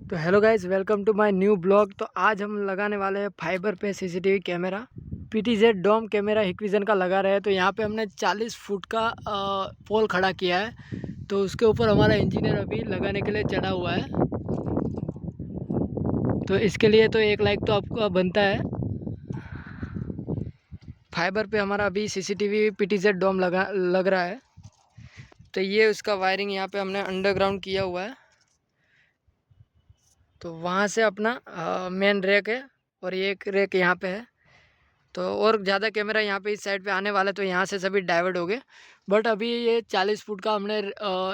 तो hello guys, welcome to my new blog. तो आज हम लगाने वाले हैं फाइबर पे CCTV camera. PTZ dome camera Hikvision का लगा रहे हैं। तो यहाँ पे हमने 40 फुट का पोल खड़ा किया है। तो उसके ऊपर हमारा इंजीनियर अभी लगाने के लिए चढ़ा हुआ है। तो इसके लिए तो 1 लाइक तो आपका बनता है। फाइबर पे हमारा अभी सीसीटीवी पीटीजेड डोम लग रहा है। तो ये उसका वायरिंग यहाँ पे हमने अंडरग्राउंड किया हुआ है। तो वहाँ से अपना मेन रैक है और ये एक रैक यहाँ पे है। तो और ज़्यादा कैमरा यहाँ पे इस साइड पे आने वाला है, तो यहाँ से सभी डाइवर्ट हो गए। बट अभी ये 40 फुट का हमने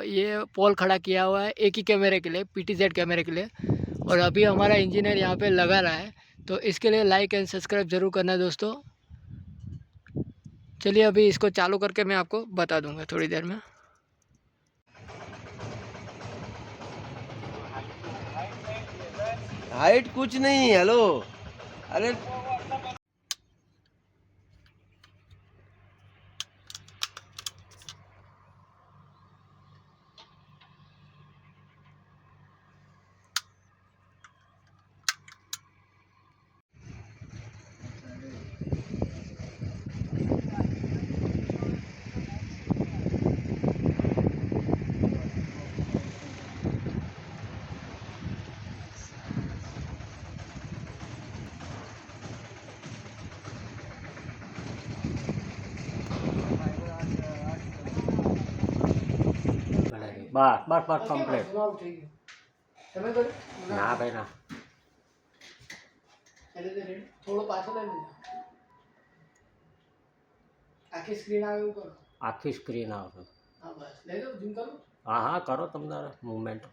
ये पोल खड़ा किया हुआ है एक ही कैमरे के लिए, पीटीजेड कैमरे के लिए। और अभी हमारा इंजीनियर यहाँ पे लगा रहा है। तो इसके लिए लाइक एंड सब्सक्राइब ज़रूर करना दोस्तों। चलिए अभी इसको चालू करके मैं आपको बता दूँगा थोड़ी देर में। हाइट कुछ नहीं। हेलो, अरे બસ બસ બસ કમ્પ્લીટ ના ભાઈ ના થોડો પાછો લઈ લેજો, આખી સ્ક્રીન આવે એવું કરો। આખી સ્ક્રીન આવશે હા બસ લઈ લો, ઝૂમ કરો। હા હા કરો તમારે મૂવમેન્ટ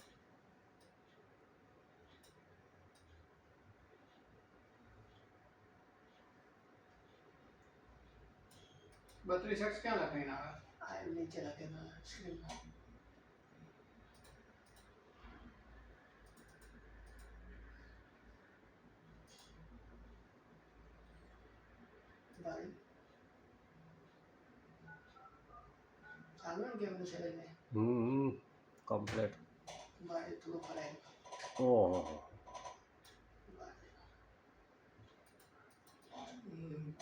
32x ક્યાં લખાઈને આવે? આ નીચે લખેલું સ્ક્રીનમાં। ભાઈ ચાલો ને કેમ છે લઈને કમ્પ્લીટ ભાઈ થોડું ફરાય। ઓહો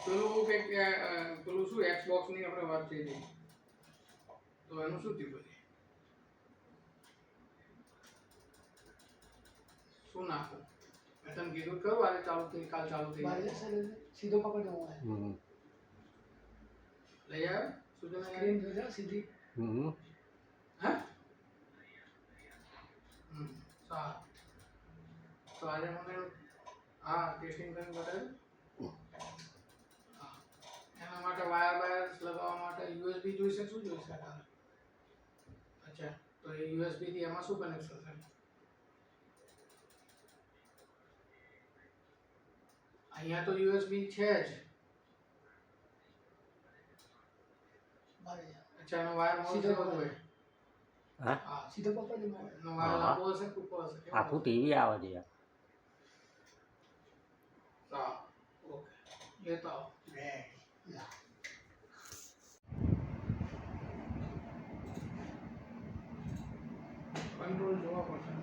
પેલું કંઈક પેલું શું એક્સબોક્સ ની આપણે વાત થઈ હતી, તો એનું શું થયું પછી? શું નાખું? મેં તને કીધું કરું આજે ચાલુ થઈ, કાલ ચાલુ થઈ જાય। સીધો પકડજો લઈ આવ્યો સીધો સ્ક્રીન જોજો સીધી। હા સારું। તો આજે મને હા ટેસ્ટિંગ કરીને બતાવ્યું। એના માટે વાયર્સ લગાવવા માટે યુએસબી જોઈશે, શું જોઈશે તારે? અચ્છા, તો એ યુએસબી થી એમાં શું કનેક્શન છે? અહીંયા તો યુએસબી છે જ। અચ્છા, એનો વાયર સીધો હોય? હા સીધો પકડજો, એનો વાયર લાંબો હશે ટૂંકો હશે? આખું ટીવી આવે છે યાર હા ઓકે, લેતા આવો। કંટ્રોલ જોવા પડશે।